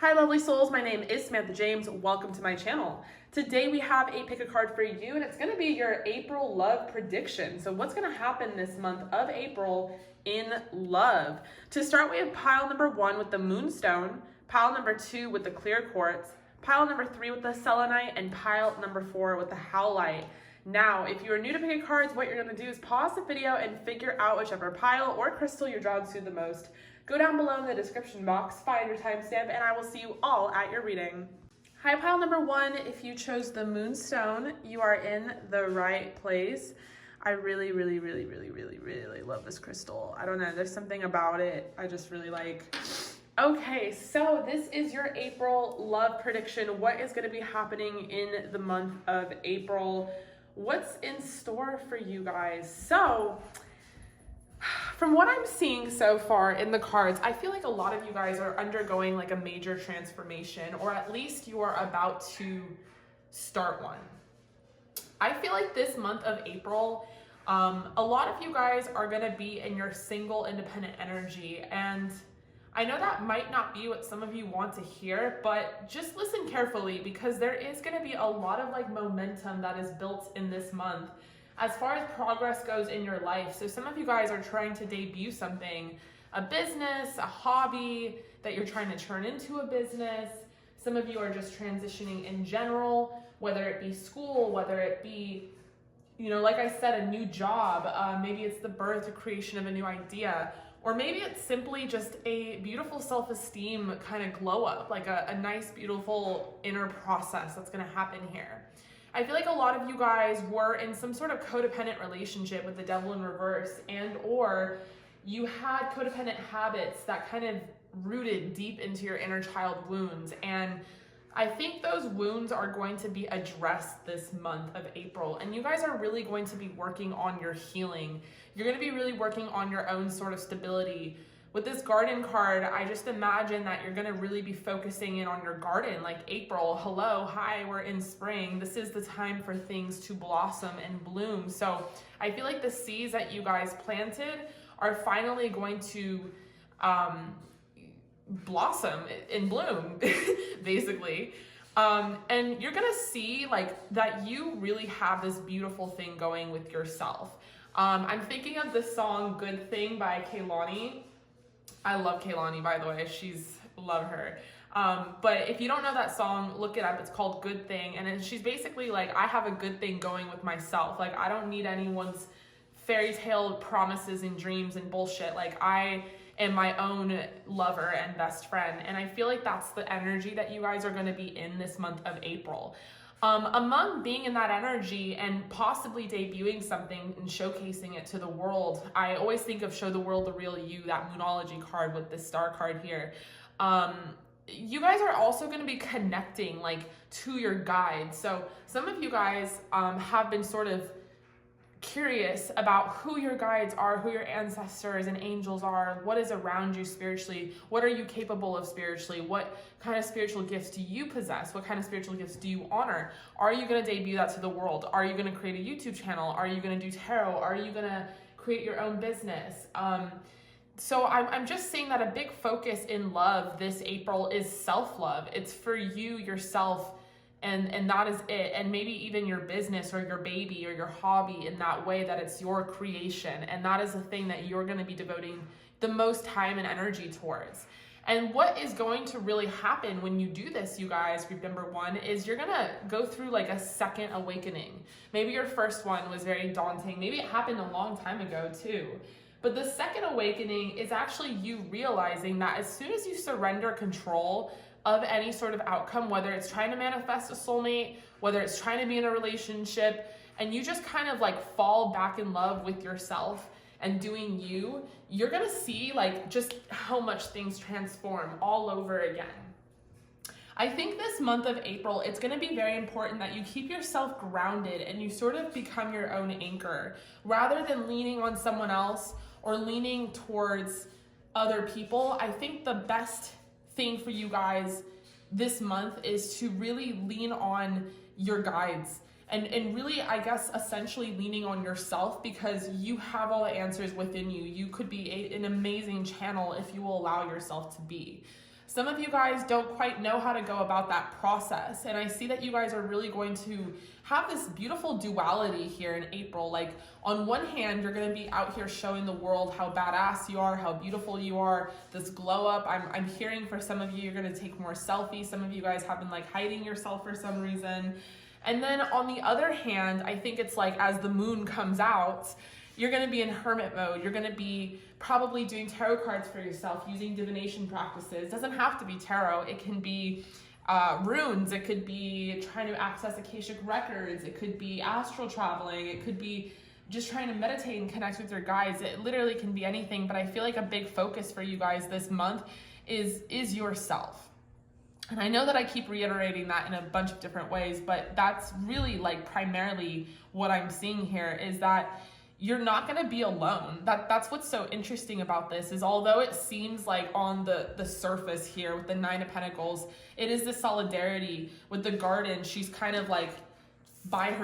Hi lovely souls, my name is Samantha James. Welcome to my channel. Today we have a pick a card for you and it's going to be your April love prediction. So what's going to happen this month of April in love? To start, we have pile number 1 with the moonstone, pile number 2 with the clear quartz, pile number 3 with the selenite, and pile number 4 with the howlite. Now, if you are new to picking cards, what you're going to do is pause the video and figure out whichever pile or crystal you're drawn to the most. Go down below in the description box, find your timestamp, and I will see you all at your reading. Hi, pile number 1. If you chose the moonstone, you are in the right place. I really love this crystal. I don't know, there's something about it I just really like. Okay, so this is your April love prediction. What is going to be happening in the month of April? What's in store for you guys? So, from what I'm seeing so far in the cards, I feel like a lot of you guys are undergoing like a major transformation, or at least you are about to start one. I feel like this month of April, a lot of you guys are going to be in your single independent energy, and I know that might not be what some of you want to hear, but just listen carefully because there is going to be a lot of like momentum that is built in this month as far as progress goes in your life. So some of you guys are trying to debut something, a business, a hobby that you're trying to turn into a business. Some of you are just transitioning in general, whether it be school, whether it be, you know, like I said, a new job. Maybe it's the birth or creation of a new idea. Or maybe it's simply just a beautiful self-esteem kind of glow up, like a nice, beautiful inner process that's going to happen here. I feel like a lot of you guys were in some sort of codependent relationship with the devil in reverse, and or you had codependent habits that kind of rooted deep into your inner child wounds. And I think those wounds are going to be addressed this month of April, and you guys are really going to be working on your healing. You're going to be really working on your own sort of stability. With this garden card, I just imagine that you're going to really be focusing in on your garden, like April. Hello, hi, we're in spring. This is the time for things to blossom and bloom. So I feel like the seeds that you guys planted are finally going to blossom and bloom, basically. And you're gonna see like that you really have this beautiful thing going with yourself. I'm thinking of this song Good Thing by Kehlani. I love Kehlani, by the way. Love her. But if you don't know that song, look it up. It's called Good Thing. And she's basically like, I have a good thing going with myself. Like, I don't need anyone's fairy tale promises and dreams and bullshit. Like, I am my own lover and best friend. And I feel like that's the energy that you guys are going to be in this month of April. Among being in that energy and possibly debuting something and showcasing it to the world, I always think of Show the World the Real You, that Moonology card with this star card here. You guys are also going to be connecting like to your guides. So some of you guys have been sort of curious about who your guides are, who your ancestors and angels are, what is around you spiritually, what are you capable of spiritually, what kind of spiritual gifts do you possess, what kind of spiritual gifts do you honor? Are you going to debut that to the world? Are you going to create a YouTube channel? Are you going to do tarot? Are you going to create your own business? So I'm just saying that a big focus in love this April is self-love. It's for you, yourself, and that is it. And maybe even your business or your baby or your hobby in that way that it's your creation. And that is the thing that you're going to be devoting the most time and energy towards. And what is going to really happen when you do this, you guys, group number 1, is you're going to go through like a second awakening. Maybe your first one was very daunting. Maybe it happened a long time ago too. But the second awakening is actually you realizing that as soon as you surrender control of any sort of outcome, whether it's trying to manifest a soulmate, whether it's trying to be in a relationship, and you just kind of like fall back in love with yourself and doing you, you're gonna see like just how much things transform all over again. I think this month of April, it's gonna be very important that you keep yourself grounded and you sort of become your own anchor rather than leaning on someone else or leaning towards other people. I think the best thing for you guys this month is to really lean on your guides and really, I guess, essentially leaning on yourself because you have all the answers within you. You could be an amazing channel if you will allow yourself to be. some of you guys don't quite know how to go about that process. And I see that you guys are really going to have this beautiful duality here in April. Like, on one hand, you're going to be out here showing the world how badass you are, how beautiful you are, this glow up. I'm hearing for some of you, you're going to take more selfies. Some of you guys have been like hiding yourself for some reason. And then on the other hand, I think it's like as the moon comes out, you're going to be in hermit mode. You're going to be probably doing tarot cards for yourself, using divination practices. It doesn't have to be tarot. It can be runes. It could be trying to access Akashic records. It could be astral traveling. It could be just trying to meditate and connect with your guides. It literally can be anything, but I feel like a big focus for you guys this month is yourself. And I know that I keep reiterating that in a bunch of different ways, but that's really like primarily what I'm seeing here, is that you're not going to be alone. That's what's so interesting about this, is although it seems like on the surface here with the Nine of Pentacles, it is the solidarity with the garden. She's kind of like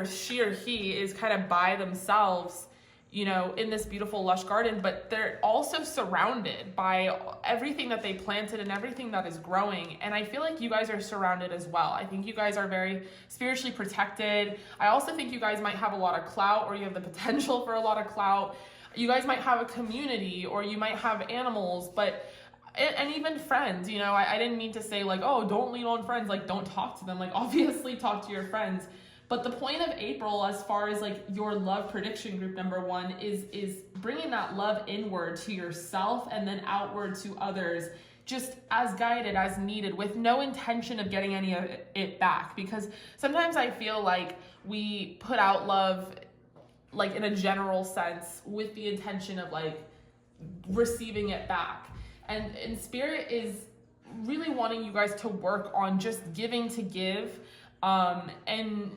she or he is kind of by themselves, you know, in this beautiful lush garden, but they're also surrounded by everything that they planted and everything that is growing. And I feel like you guys are surrounded as well. I think you guys are very spiritually protected. I also think you guys might have a lot of clout, or you have the potential for a lot of clout. You guys might have a community, or you might have animals, and even friends. You know, I didn't mean to say like, oh, don't lean on friends, like don't talk to them. Like, obviously talk to your friends. But the point of April, as far as like your love prediction group number one, is bringing that love inward to yourself and then outward to others, just as guided, as needed, with no intention of getting any of it back. Because sometimes I feel like we put out love like in a general sense with the intention of like receiving it back. And Spirit is really wanting you guys to work on just giving to give, and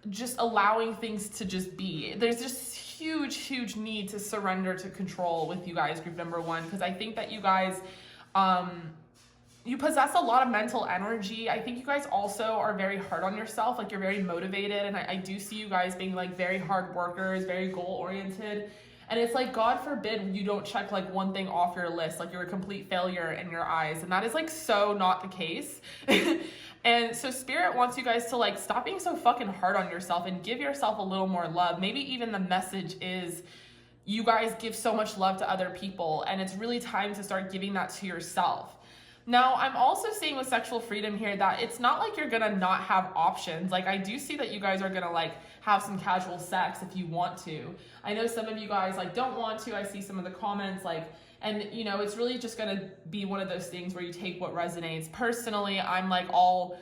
just allowing things to just be. There's just huge need to surrender to control with you guys, group number one, because I think that you guys, you possess a lot of mental energy. I think you guys also are very hard on yourself. Like, you're very motivated, and I do see you guys being like very hard workers, very goal oriented. And it's like, God forbid you don't check like one thing off your list, like you're a complete failure in your eyes. And that is like so not the case. And so Spirit wants you guys to like stop being so fucking hard on yourself and give yourself a little more love. Maybe even the message is you guys give so much love to other people, and it's really time to start giving that to yourself. Now, I'm also seeing with sexual freedom here that it's not like you're gonna not have options. Like, I do see that you guys are gonna like have some casual sex if you want to. I know some of you guys like don't want to. I see some of the comments like, and you know, it's really just gonna be one of those things where you take what resonates. Personally, I'm like go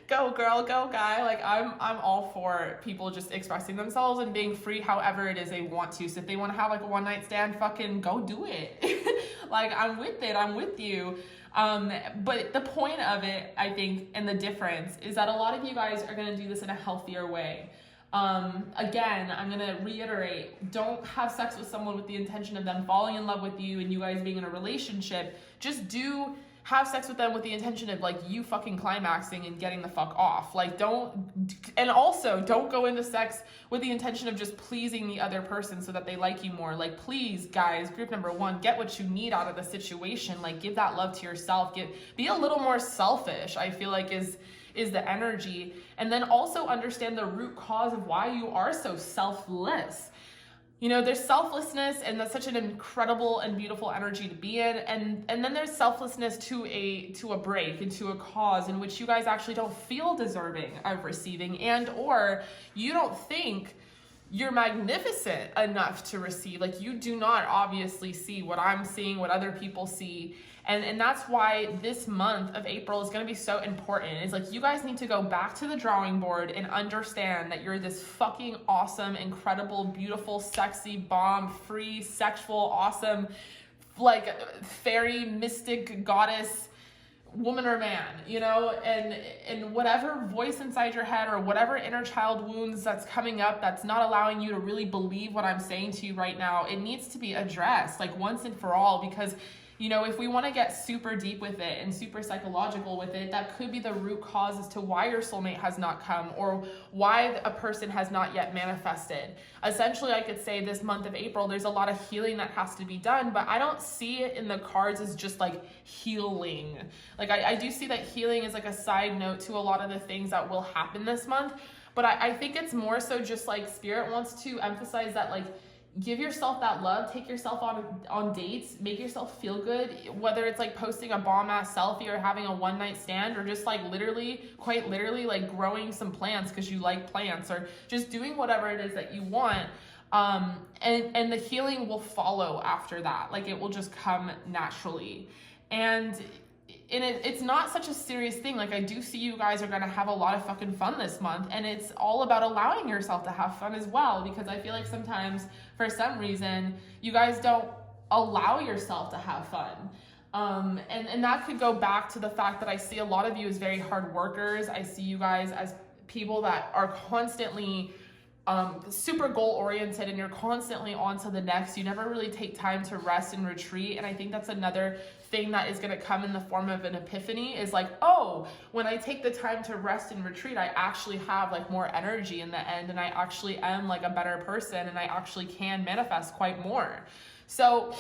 girl, go guy. Like I'm all for people just expressing themselves and being free however it is they want to. So if they want to have like a one night stand, fucking go do it. Like, I'm with it, I'm with you. But the point of it, I think, and the difference is that a lot of you guys are gonna do this in a healthier way. Again, I'm gonna reiterate, don't have sex with someone with the intention of them falling in love with you and you guys being in a relationship. Just have sex with them with the intention of like you fucking climaxing and getting the fuck off. Like, and also don't go into sex with the intention of just pleasing the other person so that they like you more. Like, please guys, group number one, get what you need out of the situation. Like, give that love to yourself. Be a little more selfish, I feel like is the energy. And then also understand the root cause of why you are so selfless. You know, there's selflessness, and that's such an incredible and beautiful energy to be in. And then there's selflessness to a break and to a cause in which you guys actually don't feel deserving of receiving, and or you don't think you're magnificent enough to receive. Like, you do not obviously see what I'm seeing, what other people see. And that's why this month of April is going to be so important. It's like, you guys need to go back to the drawing board and understand that you're this fucking awesome, incredible, beautiful, sexy, bomb, free, sexual, awesome, like fairy, mystic, goddess, woman or man, you know, and whatever voice inside your head or whatever inner child wounds that's coming up that's not allowing you to really believe what I'm saying to you right now, it needs to be addressed like once and for all, because You know, if we want to get super deep with it and super psychological with it, that could be the root cause as to why your soulmate has not come or why a person has not yet manifested. Essentially, I could say this month of April, there's a lot of healing that has to be done, but I don't see it in the cards as just like healing. Like I do see that healing is like a side note to a lot of the things that will happen this month, but I think it's more so just like Spirit wants to emphasize that, like, give yourself that love, take yourself on dates, make yourself feel good, whether it's like posting a bomb ass selfie or having a one night stand, or just like quite literally like growing some plants because you like plants, or just doing whatever it is that you want. And the healing will follow after that. Like, it will just come naturally. And it's not such a serious thing. Like, I do see you guys are going to have a lot of fucking fun this month, and it's all about allowing yourself to have fun as well, because I feel like sometimes for some reason you guys don't allow yourself to have fun. And that could go back to the fact that I see a lot of you as very hard workers. I see you guys as people that are constantly super goal oriented, and you're constantly on to the next. You never really take time to rest and retreat. And I think that's another thing that is going to come in the form of an epiphany, is like, oh, when I take the time to rest and retreat, I actually have like more energy in the end, and I actually am like a better person, and I actually can manifest quite more. So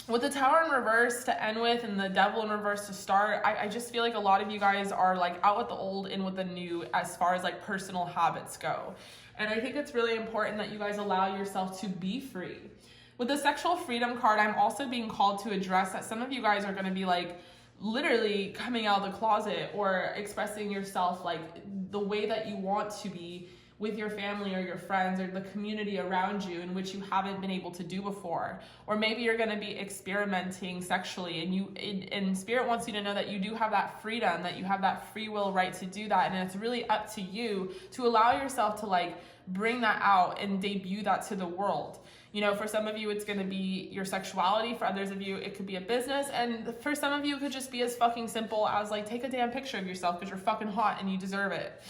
with the Tower in reverse to end with and the Devil in reverse to start, I just feel like a lot of you guys are like out with the old, in with the new, as far as like personal habits go. And I think it's really important that you guys allow yourself to be free. With the sexual freedom card, I'm also being called to address that some of you guys are going to be like literally coming out of the closet or expressing yourself like the way that you want to be with your family or your friends or the community around you, in which you haven't been able to do before. Or maybe you're going to be experimenting sexually, and Spirit wants you to know that you do have that freedom, that you have that free will right to do that, and it's really up to you to allow yourself to like bring that out and debut that to the world. You know, for some of you, it's going to be your sexuality. For others of you, it could be a business. And for some of you, it could just be as fucking simple as like, take a damn picture of yourself because you're fucking hot and you deserve it.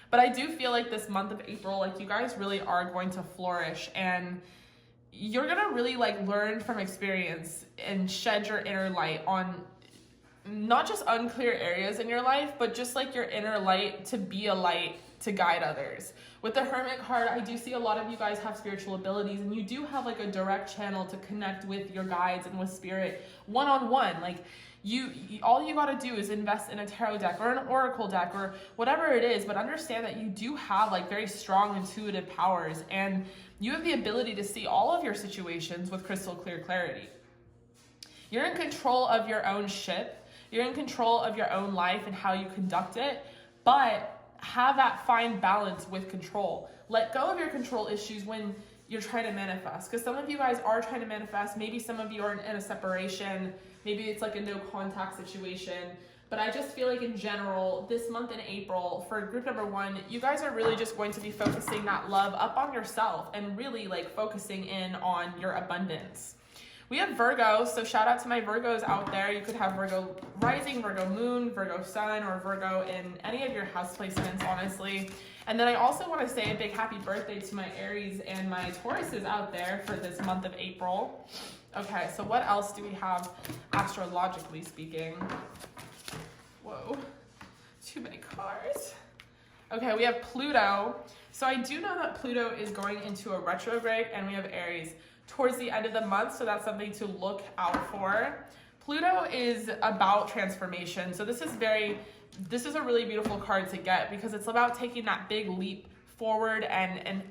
But I do feel like this month of April, like, you guys really are going to flourish, and you're going to really like learn from experience and shed your inner light on not just unclear areas in your life, but just like your inner light to be a light to guide others. With the Hermit card, I do see a lot of you guys have spiritual abilities, and you do have like a direct channel to connect with your guides and with Spirit one-on-one. Like, all you got to do is invest in a tarot deck or an oracle deck or whatever it is, but understand that you do have like very strong intuitive powers, and you have the ability to see all of your situations with crystal clear clarity. You're in control of your own ship. You're in control of your own life and how you conduct it, but have that fine balance with control. Let go of your control issues when you're trying to manifest, because some of you guys are trying to manifest. Maybe some of you are in a separation. Maybe it's like a no contact situation. But I just feel like in general, this month in April, for group number 1, you guys are really just going to be focusing that love up on yourself and really like focusing in on your abundance. We have Virgo, so shout out to my Virgos out there. You could have Virgo rising, Virgo moon, Virgo sun, or Virgo in any of your house placements, honestly. And then I also want to say a big happy birthday to my Aries and my Tauruses out there for this month of April. Okay, so what else do we have astrologically speaking? Whoa, too many cards. Okay, we have Pluto. So I do know that Pluto is going into a retrograde, and we have Aries towards the end of the month, so that's something to look out for. Pluto is about transformation. So this is a really beautiful card to get, because it's about taking that big leap forward and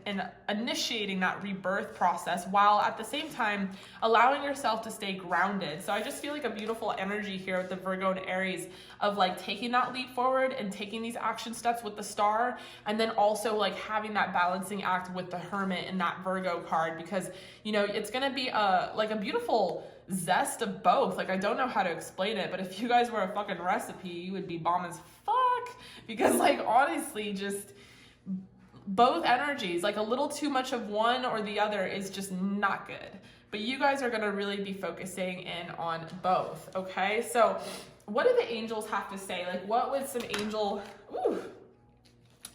initiating that rebirth process, while at the same time allowing yourself to stay grounded. So I just feel like a beautiful energy here with the Virgo and Aries of like taking that leap forward and taking these action steps with the star, and then also like having that balancing act with the Hermit in that Virgo card, because you know it's gonna be a beautiful zest of both. Like, I don't know how to explain it, but if you guys were a fucking recipe, you would be bomb as fuck, because like honestly, just both energies, like a little too much of one or the other is just not good. But you guys are going to really be focusing in on both. Okay, so what do the angels have to say? Like, what would some angel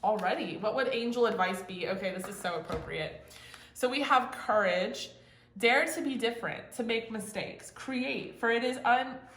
what would angel advice be? Okay, this is so appropriate. So we have courage, Dare to be different, to make mistakes, create, for it is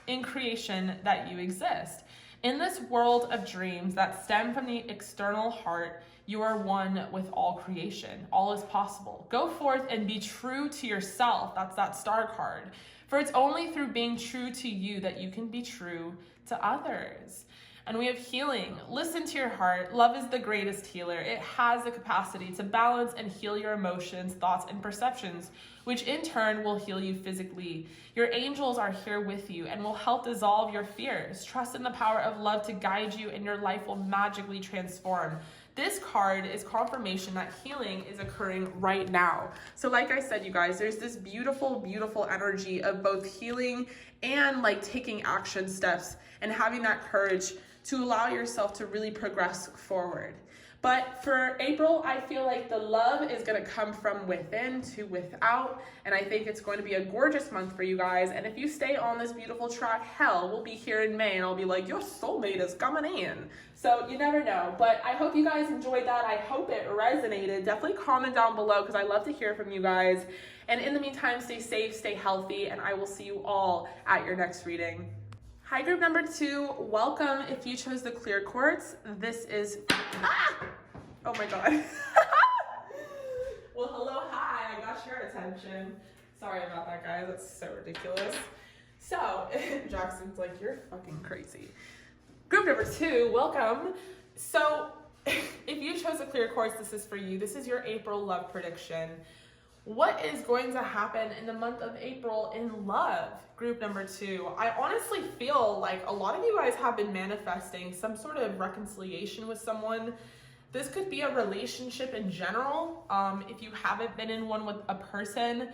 in creation that you exist. In this world of dreams that stem from the external heart, you are one with all creation. All is possible. Go forth and be true to yourself. That's that star card. For it's only through being true to you that you can be true to others. And we have healing. Listen to your heart. Love is the greatest healer. It has the capacity to balance and heal your emotions, thoughts, and perceptions, which in turn will heal you physically. Your angels are here with you and will help dissolve your fears. Trust in the power of love to guide you, and your life will magically transform. This card is confirmation that healing is occurring right now. So like I said, you guys, there's this beautiful, beautiful energy of both healing and like taking action steps and having that courage to allow yourself to really progress forward. But for April, I feel like the love is going to come from within to without, and I think it's going to be a gorgeous month for you guys. And if you stay on this beautiful track, hell, we'll be here in May, and I'll be like, your soulmate is coming in. So you never know. But I hope you guys enjoyed that. I hope it resonated. Definitely comment down below because I love to hear from you guys. And in the meantime, stay safe, stay healthy, and I will see you all at your next reading. Hi, group number 2. Welcome. If you chose the clear quartz, this is... Oh my God. Well, hello, hi. I got your attention. Sorry about that, guys. That's so ridiculous. So, Jackson's like, you're fucking crazy. Group number 2, welcome. So, if you chose the clear quartz, this is for you. This is your April love prediction. What is going to happen in the month of April in love? Group number 2. I honestly feel like a lot of you guys have been manifesting some sort of reconciliation with someone. This could be a relationship in general, if you haven't been in one with a person.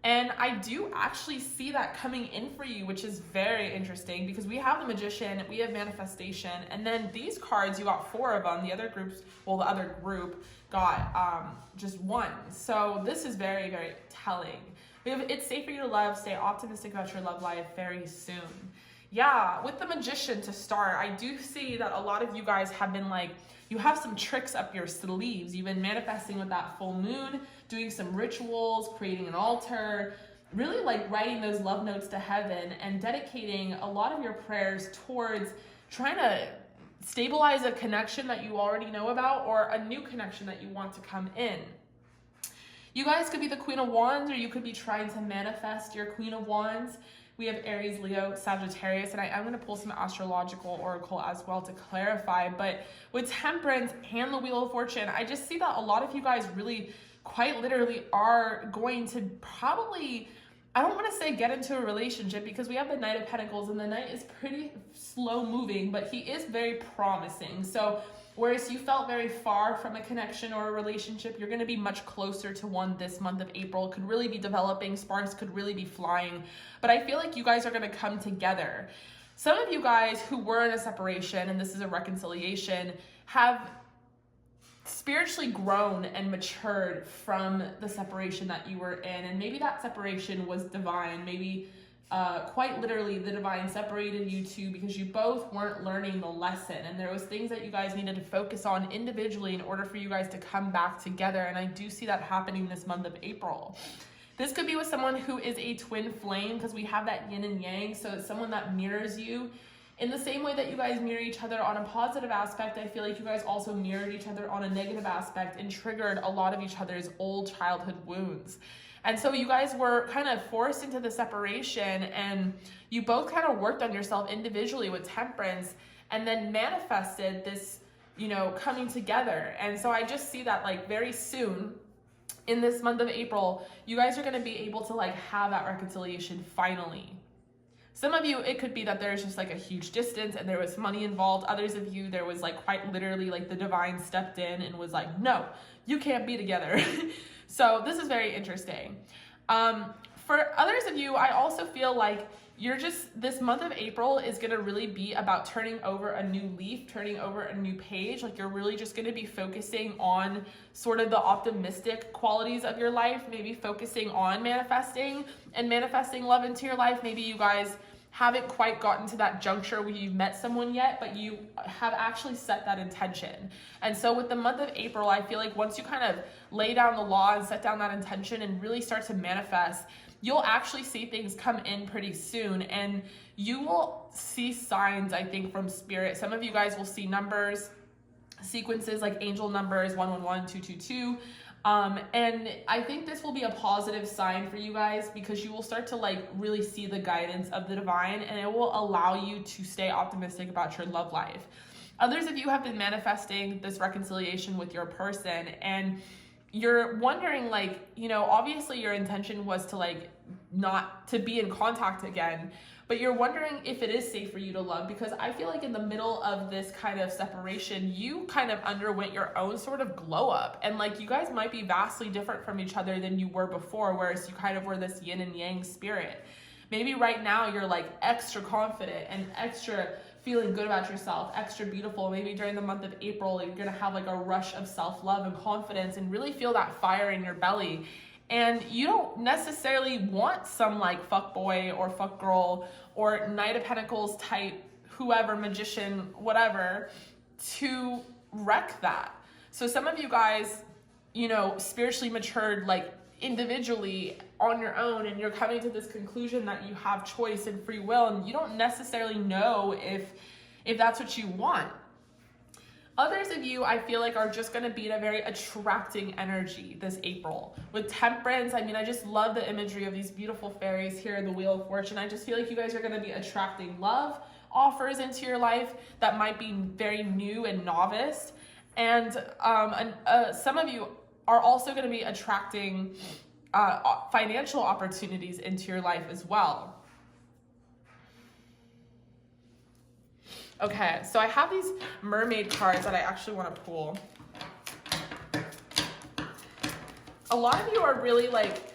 And I do actually see that coming in for you, which is very interesting because we have the Magician, we have Manifestation, and then these cards, you got 4 of them. The other groups, well, the other group got just 1. So this is very, very telling. We have it's safe for you to love, stay optimistic about your love life very soon. Yeah, with the Magician to start, I do see that a lot of you guys have been like, you have some tricks up your sleeves. You've been manifesting with that full moon, doing some rituals, creating an altar, really like writing those love notes to heaven and dedicating a lot of your prayers towards trying to stabilize a connection that you already know about or a new connection that you want to come in. You guys could be the Queen of Wands, or you could be trying to manifest your Queen of Wands. We have Aries, Leo, Sagittarius, and I am going to pull some astrological oracle as well to clarify. But with Temperance and the Wheel of Fortune, I just see that a lot of you guys really quite literally are going to probably, I don't want to say get into a relationship because we have the Knight of Pentacles and the Knight is pretty slow moving, but he is very promising. So whereas you felt very far from a connection or a relationship, you're going to be much closer to one this month of April. Could really be developing. Sparks could really be flying. But I feel like you guys are going to come together. Some of you guys who were in a separation, and this is a reconciliation, have spiritually grown and matured from the separation that you were in. And maybe that separation was divine. Maybe quite literally the divine separated you two because you both weren't learning the lesson, and there was things that you guys needed to focus on individually in order for you guys to come back together. And I do see that happening this month of April. This could be with someone who is a twin flame because we have that yin and yang. So it's someone that mirrors you in the same way that you guys mirror each other on a positive aspect. I feel like you guys also mirrored each other on a negative aspect and triggered a lot of each other's old childhood wounds. And so you guys were kind of forced into the separation, and you both kind of worked on yourself individually with Temperance and then manifested this, you know, coming together. And so I just see that like very soon in this month of April, you guys are going to be able to like have that reconciliation finally. Some of you, it could be that there's just like a huge distance and there was money involved. Others of you, there was like quite literally like the divine stepped in and was like, no, you can't be together. So this is very interesting. For others of you, I also feel like you're just, this month of April is going to really be about turning over a new leaf, turning over a new page. Like you're really just going to be focusing on sort of the optimistic qualities of your life, maybe focusing on manifesting and manifesting love into your life. Maybe you guys haven't quite gotten to that juncture where you've met someone yet, but you have actually set that intention. And so with the month of April, I feel like once you kind of lay down the law and set down that intention and really start to manifest, you'll actually see things come in pretty soon, and you will see signs, I think, from spirit. Some of you guys will see numbers, sequences like angel numbers 111, 222. And I think this will be a positive sign for you guys, because you will start to like really see the guidance of the divine, and it will allow you to stay optimistic about your love life. Others of you have been manifesting this reconciliation with your person, and you're wondering, like, you know, obviously your intention was to like not to be in contact again, but you're wondering if it is safe for you to love, because I feel like in the middle of this kind of separation, you kind of underwent your own sort of glow up, and like you guys might be vastly different from each other than you were before, whereas you kind of were this yin and yang spirit. Maybe right now you're like extra confident and extra feeling good about yourself, extra beautiful. Maybe during the month of April, you're gonna have like a rush of self-love and confidence and really feel that fire in your belly. And you don't necessarily want some like fuck boy or fuck girl or Knight of Pentacles type, whoever, magician, whatever, to wreck that. So some of you guys, you know, spiritually matured like individually on your own, and you're coming to this conclusion that you have choice and free will, and you don't necessarily know if that's what you want. Others of you, I feel like, are just going to be in a very attracting energy this April. With Temperance, I mean, I just love the imagery of these beautiful fairies here in the Wheel of Fortune. I just feel like you guys are going to be attracting love offers into your life that might be very new and novice. And some of you are also going to be attracting financial opportunities into your life as well. Okay, so I have these mermaid cards that I actually want to pull. A lot of you are really like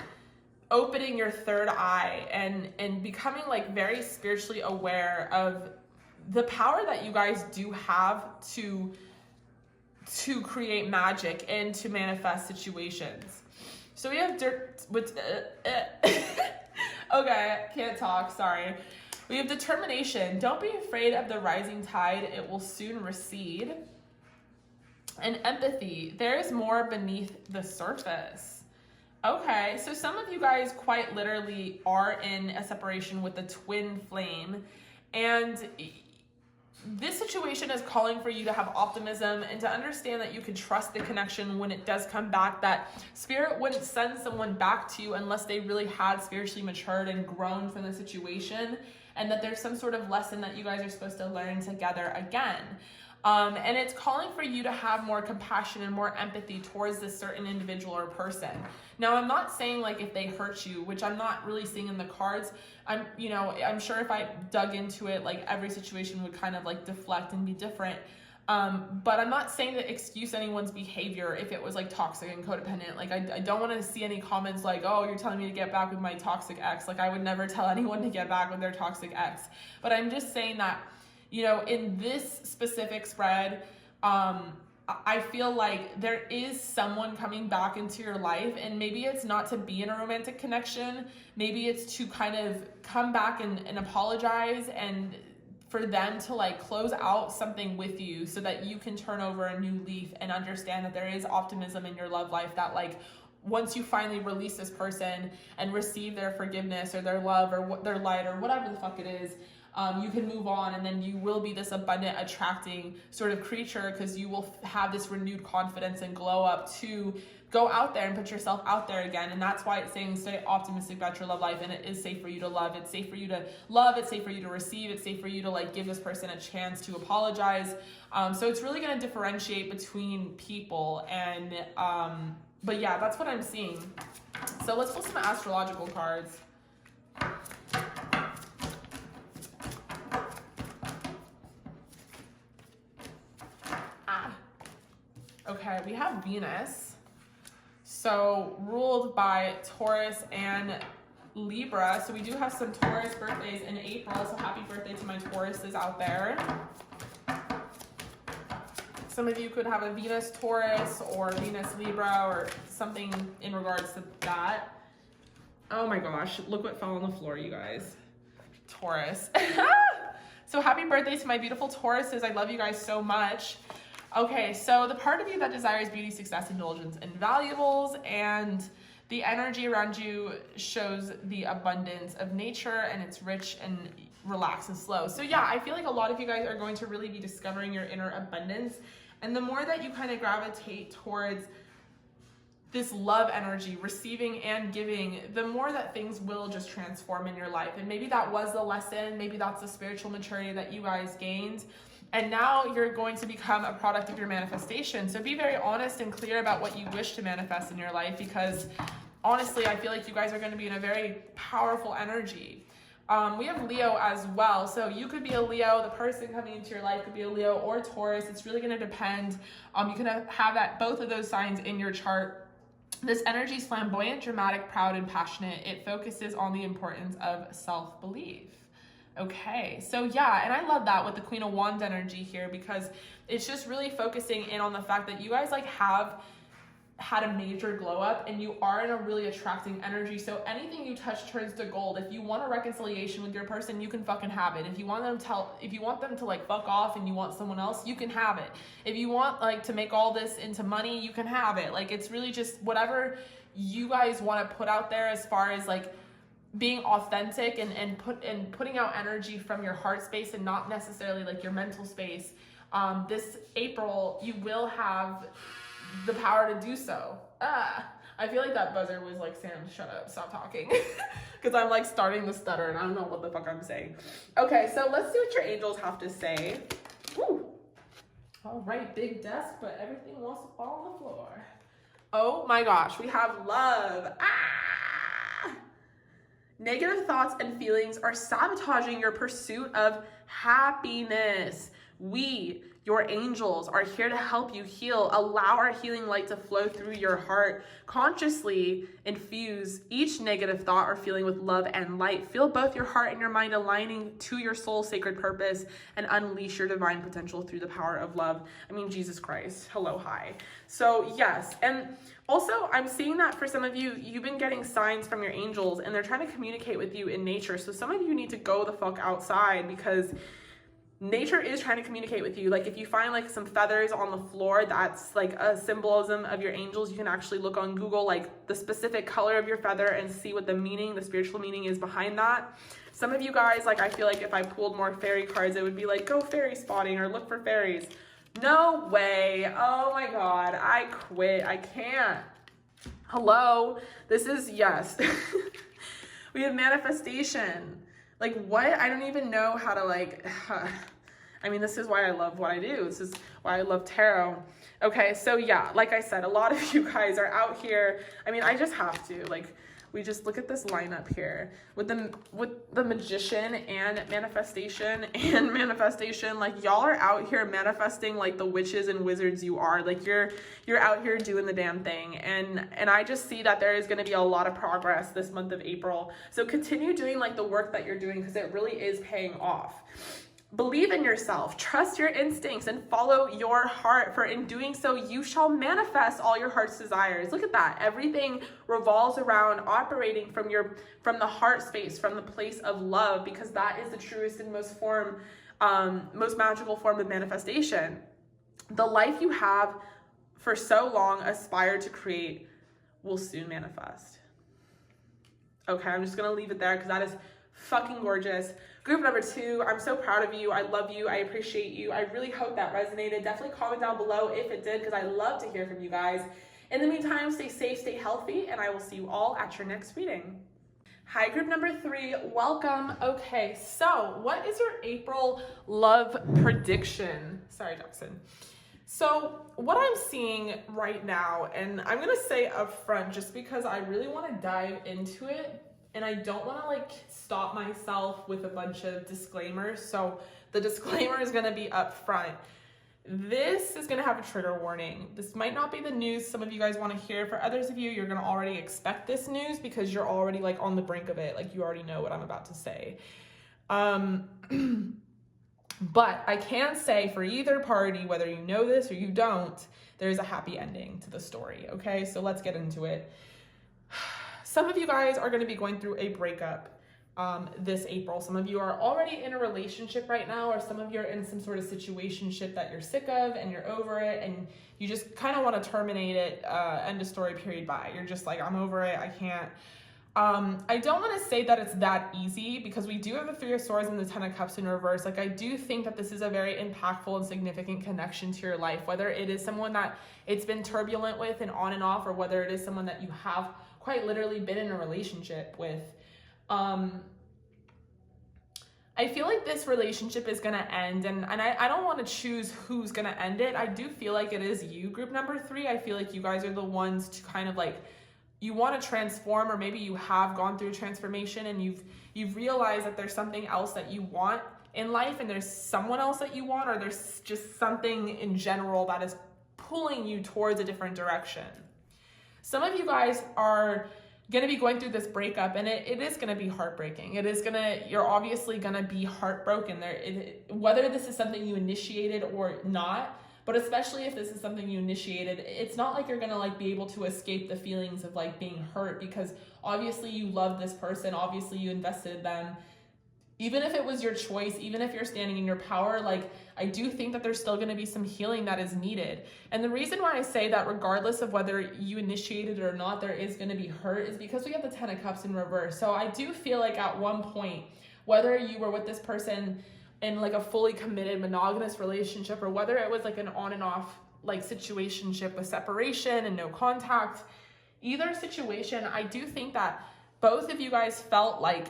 opening your third eye and becoming like very spiritually aware of the power that you guys do have to create magic and to manifest situations. So we have okay, can't talk, sorry. We have determination. Don't be afraid of the rising tide. It will soon recede. And empathy. There is more beneath the surface. Okay, so some of you guys quite literally are in a separation with the twin flame. And this situation is calling for you to have optimism and to understand that you can trust the connection when it does come back, that spirit wouldn't send someone back to you unless they really had spiritually matured and grown from the situation, and that there's some sort of lesson that you guys are supposed to learn together again. And it's calling for you to have more compassion and more empathy towards this certain individual or person. Now, I'm not saying like if they hurt you, which I'm not really seeing in the cards. I'm sure if I dug into it, like every situation would kind of like deflect and be different. But I'm not saying to excuse anyone's behavior if it was like toxic and codependent. Like I don't want to see any comments like, oh, you're telling me to get back with my toxic ex. Like I would never tell anyone to get back with their toxic ex. But I'm just saying that, you know, in this specific spread, I feel like there is someone coming back into your life, and maybe it's not to be in a romantic connection. Maybe it's to kind of come back and apologize, and for them to like close out something with you so that you can turn over a new leaf and understand that there is optimism in your love life, that like once you finally release this person and receive their forgiveness or their love or their light or whatever the fuck it is, you can move on, and then you will be this abundant, attracting sort of creature, because you will have this renewed confidence and glow up to go out there and put yourself out there again. And that's why it's saying stay optimistic about your love life, and it is safe for you to love. It's safe for you to love. It's safe for you to receive. It's safe for you to like give this person a chance to apologize. So it's really going to differentiate between people. And but yeah, that's what I'm seeing. So let's pull some astrological cards. Okay, we have Venus, so ruled by Taurus and Libra. So we do have some Taurus birthdays in April, so happy birthday to my Tauruses out there. Some of you could have a Venus Taurus or Venus Libra or something in regards to that. Oh my gosh, look what fell on the floor, you guys. Taurus. So happy birthday to my beautiful Tauruses. I love you guys so much. Okay, so the part of you that desires beauty, success, indulgence, and valuables, and the energy around you shows the abundance of nature, and it's rich and relaxed and slow. So yeah, I feel like a lot of you guys are going to really be discovering your inner abundance. And the more that you kind of gravitate towards this love energy, receiving and giving, the more that things will just transform in your life. And maybe that was the lesson, maybe that's the spiritual maturity that you guys gained. And now you're going to become a product of your manifestation. So be very honest and clear about what you wish to manifest in your life, because honestly, I feel like you guys are going to be in a very powerful energy. We have Leo as well. So you could be a Leo, the person coming into your life could be a Leo or Taurus. It's really going to depend. You can have that, both of those signs in your chart. This energy is flamboyant, dramatic, proud, and passionate. It focuses on the importance of self-belief. Okay, so yeah, and I love that with the Queen of Wands energy here, because it's just really focusing in on the fact that you guys like have had a major glow up and you are in a really attracting energy. So anything you touch turns to gold. If you want a reconciliation with your person, you can fucking have it. If you want them to like fuck off and you want someone else, you can have it. If you want like to make all this into money, you can have it. Like, it's really just whatever you guys want to put out there as far as like being authentic and putting out energy from your heart space and not necessarily like your mental space. This April, you will have the power to do so. I feel like that buzzer was like, Sam, shut up, stop talking. Because I'm like starting to stutter and I don't know what the fuck I'm saying. Okay, so let's see what your angels have to say. Woo. All right, big desk, but everything wants to fall on the floor. Oh my gosh, we have love. Negative thoughts and feelings are sabotaging your pursuit of happiness. We, your angels, are here to help you heal. Allow our healing light to flow through your heart. Consciously infuse each negative thought or feeling with love and light. Feel both your heart and your mind aligning to your soul's sacred purpose and unleash your divine potential through the power of love. I mean, Jesus Christ. Hello, hi. So yes, and also I'm seeing that for some of you, you've been getting signs from your angels and they're trying to communicate with you in nature. So some of you need to go the fuck outside, because nature is trying to communicate with you. Like, if you find like some feathers on the floor, that's like a symbolism of your angels. You can actually look on Google like the specific color of your feather and see what the meaning, the spiritual meaning is behind that. Some of you guys, like, I feel like if I pulled more fairy cards, it would be like, go fairy spotting or look for fairies. No way. Oh my God, I quit. I can't. Hello, this is, yes. We have manifestation. Like, what? I don't even know how to like, I mean, this is why I love what I do. This is why I love tarot. Okay, so yeah, like I said, a lot of you guys are out here. I mean, I just have to, like, we just look at this lineup here with the magician and manifestation, like, y'all are out here manifesting like the witches and wizards you are. Like, you're out here doing the damn thing. And I just see that there is going to be a lot of progress this month of April. So continue doing like the work that you're doing, because it really is paying off. Believe in yourself, trust your instincts, and follow your heart, for in doing so, you shall manifest all your heart's desires. Look at that. Everything revolves around operating from the heart space, from the place of love, because that is the truest and most magical form of manifestation. The life you have for so long aspired to create will soon manifest. Okay, I'm just going to leave it there because that is fucking gorgeous. Group number 2, I'm so proud of you. I love you. I appreciate you. I really hope that resonated. Definitely comment down below if it did, because I love to hear from you guys. In the meantime, stay safe, stay healthy, and I will see you all at your next reading. Hi, group number 3. Welcome. Okay, so what is your April love prediction? Sorry, Jaxson. So what I'm seeing right now, and I'm going to say up front just because I really want to dive into it, and I don't want to like stop myself with a bunch of disclaimers. So the disclaimer is going to be up front. This is going to have a trigger warning. This might not be the news some of you guys want to hear. For others of you, you're going to already expect this news because you're already like on the brink of it. Like, you already know what I'm about to say. But I can say for either party, whether you know this or you don't, there's a happy ending to the story. Okay, so let's get into it. Some of you guys are going to be going through a breakup. this April. Some of you are already in a relationship right now, or some of you are in some sort of situationship that you're sick of and you're over it and you just kind of want to terminate it, end of story, period, bye. You're just like, I'm over it, I can't. I don't want to say that it's that easy, because we do have the Three of Swords and the Ten of Cups in reverse. Like, I do think that this is a very impactful and significant connection to your life, whether it is someone that it's been turbulent with and on and off, or whether it is someone that you have quite literally been in a relationship with. I feel like this relationship is going to end, and I don't want to choose who's going to end it. I do feel like it is you, group number 3. I feel like you guys are the ones to kind of like, you want to transform, or maybe you have gone through transformation and you've realized that there's something else that you want in life, and there's someone else that you want, or there's just something in general that is pulling you towards a different direction. Some of you guys are going to be going through this breakup, and it is going to be heartbreaking. You're obviously going to be heartbroken whether this is something you initiated or not. But especially if this is something you initiated, it's not like you're going to like be able to escape the feelings of like being hurt, because obviously you love this person. Obviously you invested in them. Even if it was your choice, even if you're standing in your power, like, I do think that there's still going to be some healing that is needed. And the reason why I say that, regardless of whether you initiated it or not, there is going to be hurt, is because we have the Ten of Cups in reverse. So I do feel like at one point, whether you were with this person in like a fully committed monogamous relationship, or whether it was like an on and off like situationship with separation and no contact, either situation, I do think that both of you guys felt like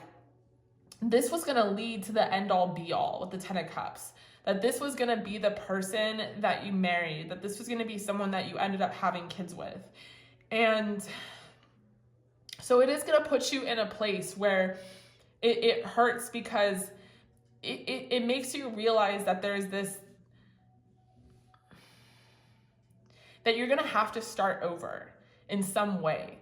this was going to lead to the end all be all with the Ten of Cups, that this was going to be the person that you married, that this was going to be someone that you ended up having kids with. And so it is going to put you in a place where it hurts, because it makes you realize that there's this, that you're going to have to start over in some way.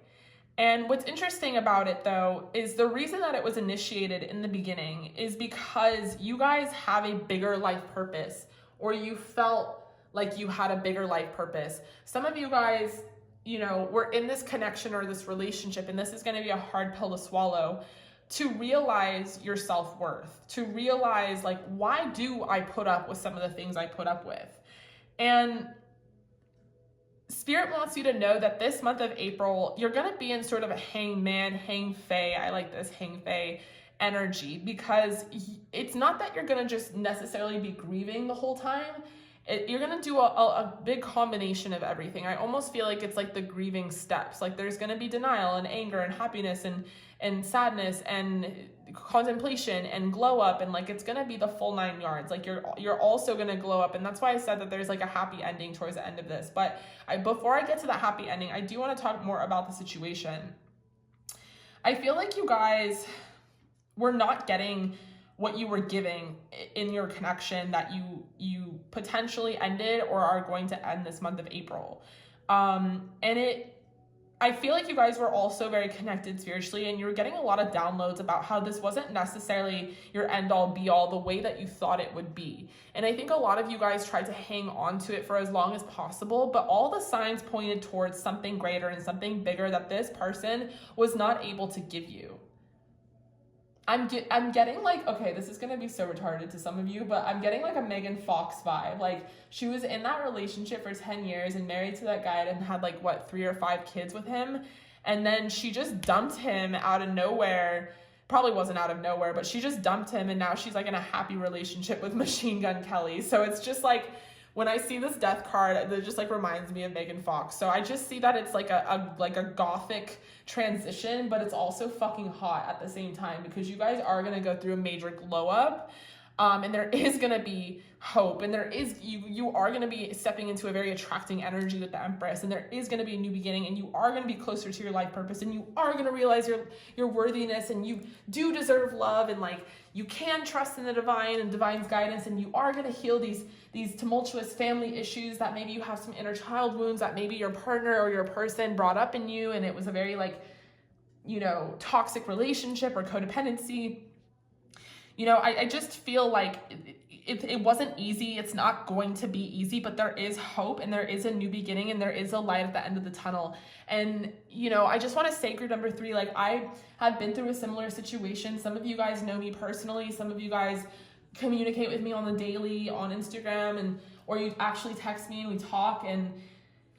And what's interesting about it, though, is the reason that it was initiated in the beginning is because you guys have a bigger life purpose, or you felt like you had a bigger life purpose. Some of you guys, were in this connection or this relationship, and this is going to be a hard pill to swallow, to realize your self-worth, to realize, like, why do I put up with some of the things I put up with? And Spirit wants you to know that this month of April, you're going to be in sort of a hangman, hang fae, I like this, hang fae energy, because it's not that you're going to just necessarily be grieving the whole time. You're going to do a big combination of everything. I almost feel like it's like the grieving steps. Like, there's going to be denial and anger and happiness and sadness and contemplation and glow up, and like, it's going to be the full 9 yards. Like, you're also going to glow up. And that's why I said that there's like a happy ending towards the end of this. But before I get to that happy ending, I do want to talk more about the situation. I feel like you guys were not getting what you were giving in your connection that you potentially ended or are going to end this month of April. I feel like you guys were also very connected spiritually, and you were getting a lot of downloads about how this wasn't necessarily your end all be all the way that you thought it would be. And I think a lot of you guys tried to hang on to it for as long as possible, but all the signs pointed towards something greater and something bigger that this person was not able to give you. I'm getting like, okay, this is going to be so retarded to some of you, but I'm getting like a Megan Fox vibe. Like, she was in that relationship for 10 years and married to that guy and had like, 3 or 5 kids with him. And then she just dumped him out of nowhere. Probably wasn't out of nowhere, but she just dumped him. And now she's like in a happy relationship with Machine Gun Kelly. So it's just like, when I see this death card, it just like reminds me of Megan Fox. So I just see that it's like a gothic transition, but it's also fucking hot at the same time, because you guys are going to go through a major glow up. And there is going to be hope, and there is, you are going to be stepping into a very attracting energy with the Empress, and there is going to be a new beginning, and you are going to be closer to your life purpose, and you are going to realize your worthiness, and you do deserve love, and like, you can trust in the divine and divine's guidance, and you are going to heal these tumultuous family issues that maybe you have some inner child wounds that maybe your partner or your person brought up in you, and it was a very like, toxic relationship or codependency. I just feel like it wasn't easy. It's not going to be easy, but there is hope and there is a new beginning and there is a light at the end of the tunnel. And, you know, I just want to say group number 3, like I have been through a similar situation. Some of you guys know me personally. Some of you guys communicate with me on the daily on Instagram, or you actually text me and we talk. And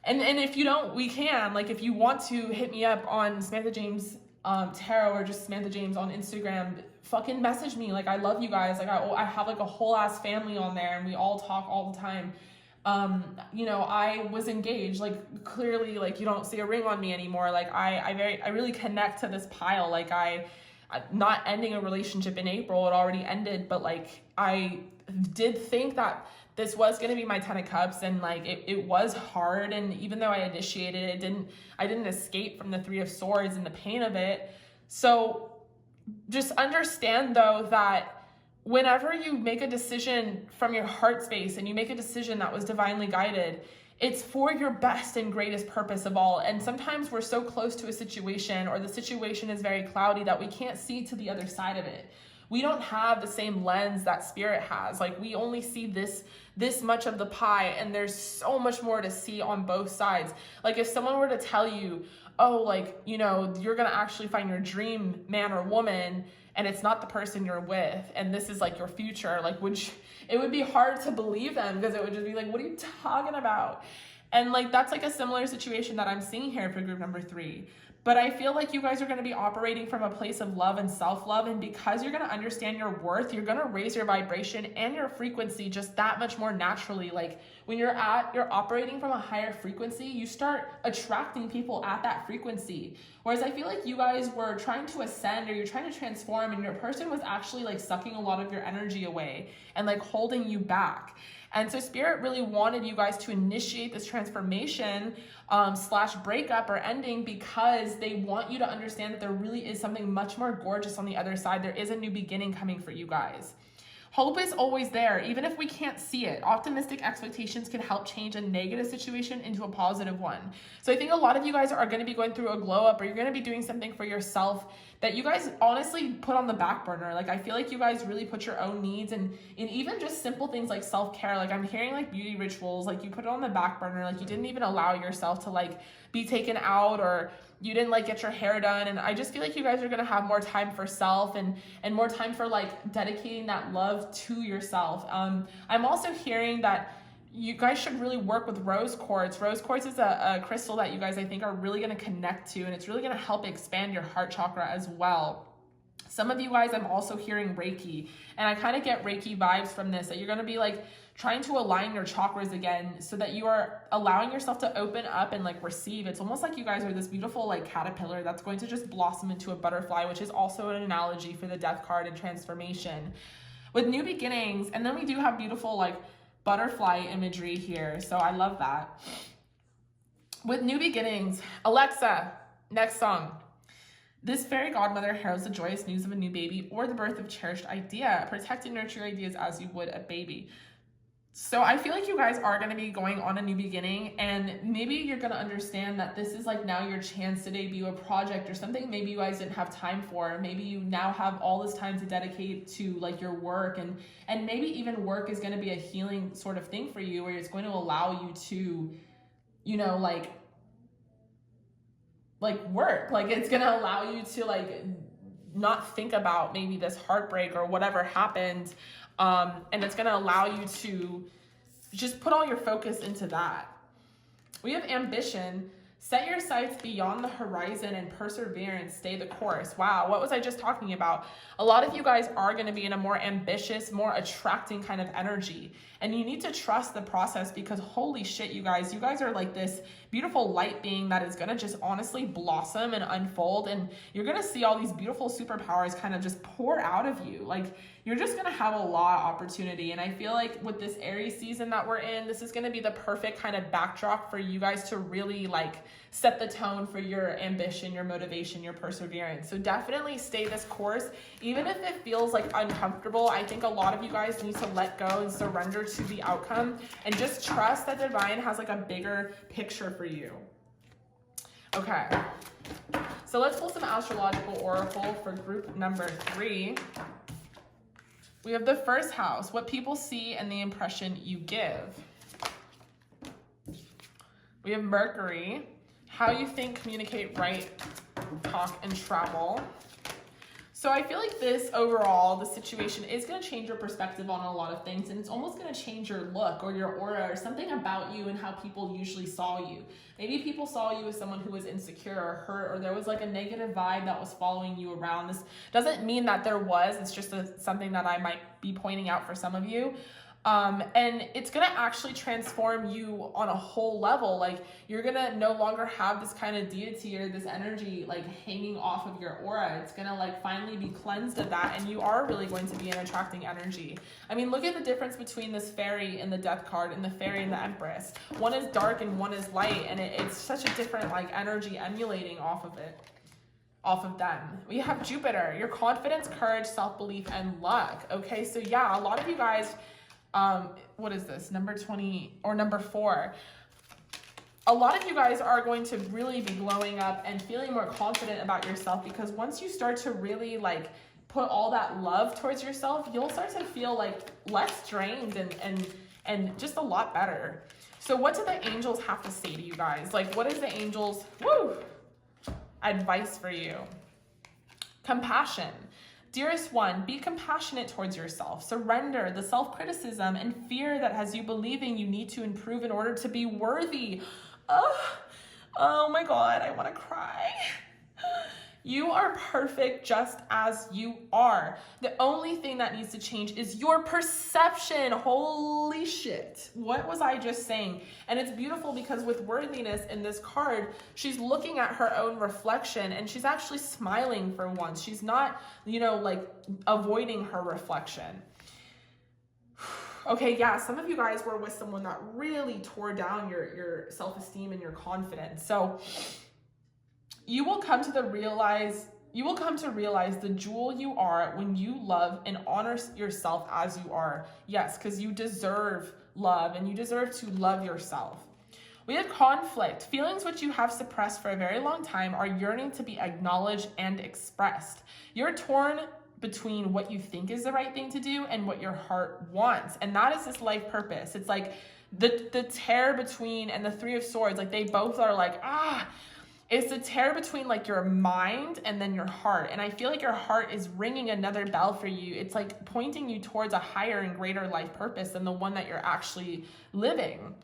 if you don't, we can, like, if you want to hit me up on Samantha James Tarot or just Samantha James on Instagram, fucking message me. Like, I love you guys. Like, I have like a whole ass family on there and we all talk all the time. You know, I was engaged, like clearly, like you don't see a ring on me anymore. Like I really connect to this pile. Like I not ending a relationship in April, it already ended, but like I did think that this was going to be my 10 of cups, and like it was hard. And even though I initiated it, I didn't escape from the 3 of swords and the pain of it. So just understand though that whenever you make a decision from your heart space and you make a decision that was divinely guided, it's for your best and greatest purpose of all. And sometimes we're so close to a situation, or the situation is very cloudy, that we can't see to the other side of it. We don't have the same lens that spirit has. Like, we only see this much of the pie, and there's so much more to see on both sides. Like, if someone were to tell you, oh, like, you know, you're gonna actually find your dream man or woman, and it's not the person you're with, and this is like your future, like, it would be hard to believe them, because it would just be like, what are you talking about? And like, that's like a similar situation that I'm seeing here for group number 3. But I feel like you guys are going to be operating from a place of love and self-love. And because you're going to understand your worth, you're going to raise your vibration and your frequency just that much more naturally. Like, when you're operating from a higher frequency, you start attracting people at that frequency. Whereas I feel like you guys were trying to ascend, or you're trying to transform, and your person was actually like sucking a lot of your energy away and like holding you back. And so spirit really wanted you guys to initiate this transformation / breakup or ending, because they want you to understand that there really is something much more gorgeous on the other side. There is a new beginning coming for you guys. Hope is always there, even if we can't see it. Optimistic expectations can help change a negative situation into a positive one. So I think a lot of you guys are going to be going through a glow up, or you're going to be doing something for yourself that you guys honestly put on the back burner. Like, I feel like you guys really put your own needs and even just simple things like self-care. Like, I'm hearing like beauty rituals, like you put it on the back burner. Like, you didn't even allow yourself to like be taken out, or you didn't like get your hair done. And I just feel like you guys are going to have more time for self and more time for like dedicating that love to yourself. I'm also hearing that you guys should really work with rose quartz. Rose quartz is a crystal that you guys, I think, are really going to connect to, and it's really going to help expand your heart chakra as well. Some of you guys, I'm also hearing Reiki, and I kind of get Reiki vibes from this, that you're going to be like trying to align your chakras again, so that you are allowing yourself to open up and like receive. It's almost like you guys are this beautiful like caterpillar that's going to just blossom into a butterfly, which is also an analogy for the death card and transformation with new beginnings. And then we do have beautiful like butterfly imagery here, so I love that. With new beginnings, Alexa, next song. This fairy godmother heralds the joyous news of a new baby or the birth of cherished idea. Protect and nurture your ideas as you would a baby. So I feel like you guys are going to be going on a new beginning, and maybe you're going to understand that this is like now your chance to debut a project or something maybe you guys didn't have time for. Maybe you now have all this time to dedicate to like your work, and maybe even work is going to be a healing sort of thing for you, where it's going to allow you to, you know, like work. Like, it's going to allow you to like not think about maybe this heartbreak or whatever happened. And it's going to allow you to just put all your focus into that. We have ambition. Set your sights beyond the horizon, and perseverance, stay the course. Wow, what was I just talking about? A lot of you guys are going to be in a more ambitious, more attracting kind of energy. And you need to trust the process, because holy shit, you guys are like this beautiful light being that is going to just honestly blossom and unfold. And you're going to see all these beautiful superpowers kind of just pour out of you. Like, you're just going to have a lot of opportunity. And I feel like with this Aries season that we're in, this is going to be the perfect kind of backdrop for you guys to really like set the tone for your ambition, your motivation, your perseverance. So definitely stay this course. Even if it feels like uncomfortable, I think a lot of you guys need to let go and surrender to the outcome, and just trust that divine has like a bigger picture for you. Okay. So let's pull some astrological oracle for group number 3. We have the first house, what people see and the impression you give. We have Mercury, how you think, communicate, write, talk, and travel. So I feel like this overall, the situation is going to change your perspective on a lot of things, and it's almost going to change your look or your aura or something about you and how people usually saw you. Maybe people saw you as someone who was insecure or hurt, or there was like a negative vibe that was following you around. This doesn't mean that there was, it's just something that I might be pointing out for some of you. And it's going to actually transform you on a whole level. Like, you're going to no longer have this kind of deity or this energy like hanging off of your aura. It's going to like finally be cleansed of that, and you are really going to be an attracting energy. I mean, look at the difference between this fairy and the death card and the fairy and the empress. One is dark and one is light, and it's such a different like energy emulating off of it. Off of them. We have Jupiter, your confidence, courage, self-belief, and luck. Okay, so yeah, a lot of you guys, what is this, number 20 or number 4? A lot of you guys are going to really be glowing up and feeling more confident about yourself, because once you start to really like put all that love towards yourself, you'll start to feel like less drained and just a lot better. So what do the angels have to say to you guys? Like, what is the angels' advice for you? Compassion. Dearest one, be compassionate towards yourself. Surrender the self-criticism and fear that has you believing you need to improve in order to be worthy. Oh my God, I want to cry. You are perfect just as you are. The only thing that needs to change is your perception. Holy shit. What was I just saying? And it's beautiful because with worthiness in this card, she's looking at her own reflection and she's actually smiling for once. She's not, like avoiding her reflection. Okay, yeah, some of you guys were with someone that really tore down your self-esteem and your confidence. So you will come to realize the jewel you are when you love and honor yourself as you are. Yes, because you deserve love and you deserve to love yourself. We have conflict. Feelings which you have suppressed for a very long time are yearning to be acknowledged and expressed. You're torn between what you think is the right thing to do and what your heart wants. And that is this life purpose. It's like the tear between, and the Three of Swords, like they both are like, it's the tear between like your mind and then your heart. And I feel like your heart is ringing another bell for you. It's like pointing you towards a higher and greater life purpose than the one that you're actually living.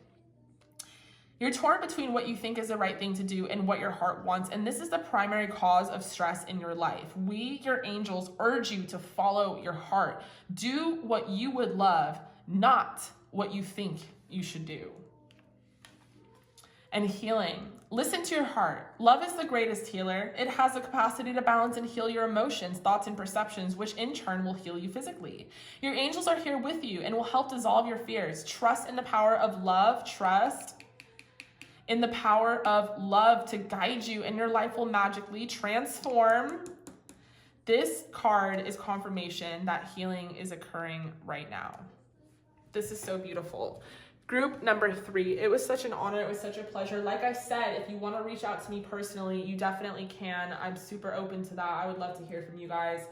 You're torn between what you think is the right thing to do and what your heart wants. And this is the primary cause of stress in your life. We, your angels, urge you to follow your heart. Do what you would love, not what you think you should do. And healing. Listen to your heart. Love is the greatest healer. It has the capacity to balance and heal your emotions, thoughts, and perceptions, which in turn will heal you physically. Your angels are here with you and will help dissolve your fears. Trust in the power of love. Trust in the power of love to guide you, and your life will magically transform. This card is confirmation that healing is occurring right now. This is so beautiful. Group number 3, it was such an honor. It was such a pleasure. Like I said, if you want to reach out to me personally, you definitely can. I'm super open to that. I would love to hear from you guys.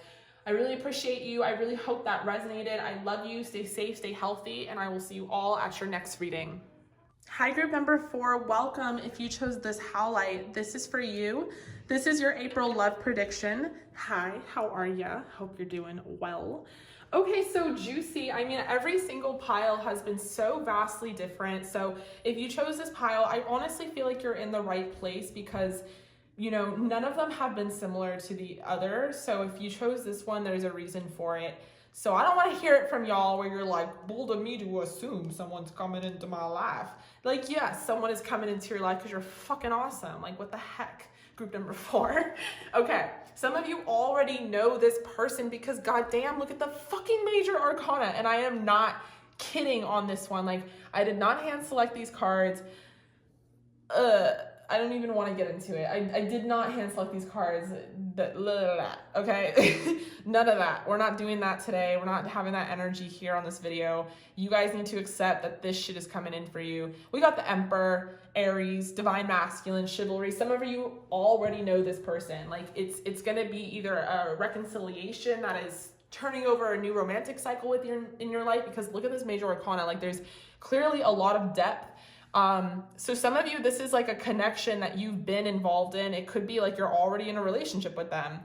I really appreciate you. I really hope that resonated. I love you. Stay safe, stay healthy, and I will see you all at your next reading. Hi, group number 4. Welcome. If you chose this howlite, this is for you. This is your April love prediction. Hi, how are ya? Hope you're doing well. Okay, so juicy. I mean, every single pile has been so vastly different. So if you chose this pile, I honestly feel like you're in the right place because, none of them have been similar to the other. So if you chose this one, there's a reason for it. So I don't want to hear it from y'all where you're like, bold of me to assume someone's coming into my life. Like, yes, someone is coming into your life because you're fucking awesome. Like, what the heck? Group number 4. Okay, some of you already know this person because goddamn, look at the fucking major arcana. And I am not kidding on this one. Like, I did not hand select these cards. I don't even want to get into it. I did not hand select these cards. Okay? None of that. We're not doing that today. We're not having that energy here on this video. You guys need to accept that this shit is coming in for you. We got the Emperor, Aries, Divine Masculine, Chivalry. Some of you already know this person. Like, it's going to be either a reconciliation that is turning over a new romantic cycle in your life, because look at this major arcana. Like there's clearly a lot of depth. So some of you, this is like a connection that you've been involved in. It could be like you're already in a relationship with them.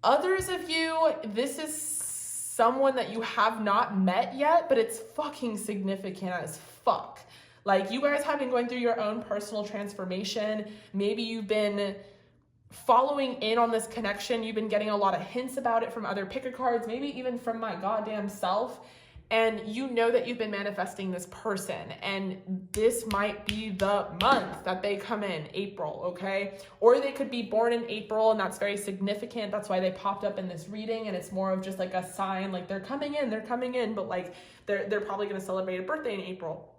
Others of you, this is someone that you have not met yet, but it's fucking significant as fuck. Like you guys have been going through your own personal transformation. Maybe you've been following in on this connection. You've been getting a lot of hints about it from other picker cards, maybe even from my goddamn self. And you know that you've been manifesting this person, and this might be the month that they come in, April, okay? Or they could be born in April, and that's very significant. That's why they popped up in this reading, and it's more of just like a sign, like they're coming in, but like they're probably gonna celebrate a birthday in April.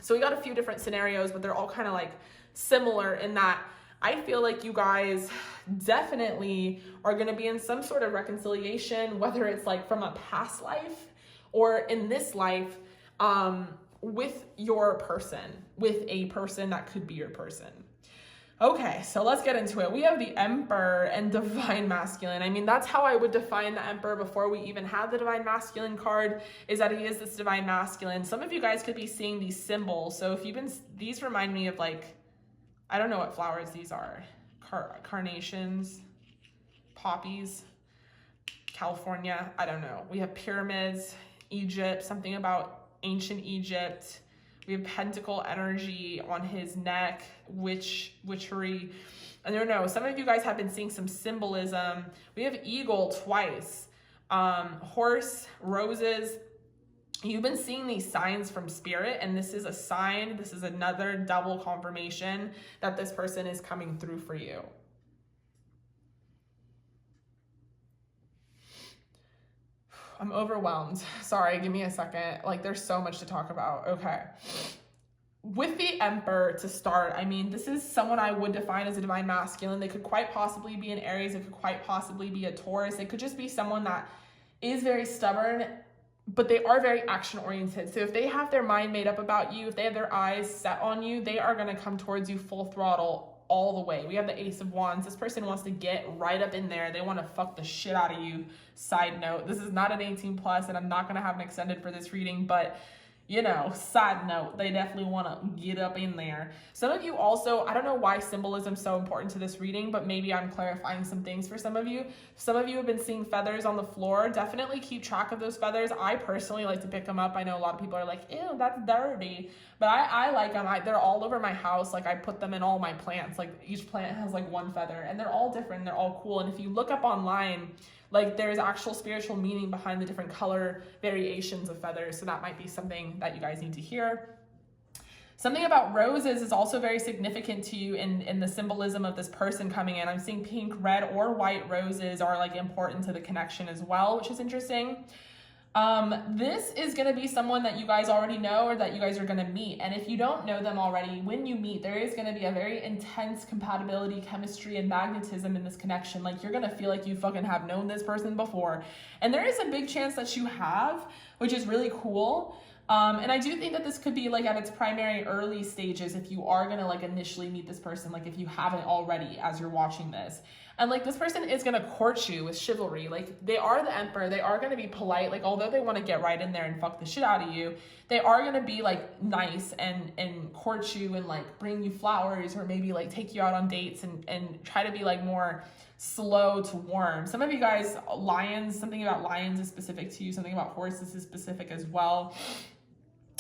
So we got a few different scenarios, but they're all kind of like similar in that I feel like you guys definitely are gonna be in some sort of reconciliation, whether it's like from a past life or in this life, with your person, with a person that could be your person. Okay, so let's get into it. We have the Emperor and Divine Masculine. I mean, that's how I would define the Emperor before we even had the Divine Masculine card, is that he is this Divine Masculine. Some of you guys could be seeing these symbols. So if you've been, these remind me of like, I don't know what flowers these are. Carnations, poppies, California, I don't know. We have pyramids, Egypt, something about ancient Egypt. We have pentacle energy on his neck, witchery. I don't know. Some of you guys have been seeing some symbolism. We have eagle twice, horse, roses. You've been seeing these signs from spirit, and this is a sign. This is another double confirmation that this person is coming through for you. I'm overwhelmed. Sorry, give me a second. Like there's so much to talk about. Okay. With the Emperor to start, I mean, this is someone I would define as a Divine Masculine. They could quite possibly be an Aries. It could quite possibly be a Taurus. It could just be someone that is very stubborn, but they are very action oriented. So if they have their mind made up about you, if they have their eyes set on you, they are going to come towards you full throttle all the way. We have the Ace of Wands. This person wants to get right up in there. They want to fuck the shit out of you. Side note, this is not an 18+, and I'm not going to have an extended for this reading, but you know, side note, they definitely want to get up in there. Some of you also, I don't know why symbolism is so important to this reading, but maybe I'm clarifying some things for some of you. Some of you have been seeing feathers on the floor. Definitely keep track of those feathers. I personally like to pick them up. I know a lot of people are like, ew, that's dirty. But I like them. They're all over my house. Like I put them in all my plants. Like each plant has like one feather, and they're all different. They're all cool. And if you look up online, like there's actual spiritual meaning behind the different color variations of feathers. So that might be something that you guys need to hear. Something about roses is also very significant to you in the symbolism of this person coming in. I'm seeing pink, red, or white roses are like important to the connection as well, which is interesting. This is going to be someone that you guys already know or that you guys are going to meet. And if you don't know them already, when you meet, there is going to be a very intense compatibility, chemistry, and magnetism in this connection. Like you're going to feel like you fucking have known this person before. And there is a big chance that you have, which is really cool. And I do think that this could be like at its primary early stages if you are going to like initially meet this person, like if you haven't already as you're watching this. And like this person is going to court you with chivalry. Like they are the Emperor. They are going to be polite. Like although they want to get right in there and fuck the shit out of you, they are going to be like nice and court you and like bring you flowers or maybe like take you out on dates and try to be like more slow to warm. Some of you guys, lions, something about lions is specific to you. Something about horses is specific as well.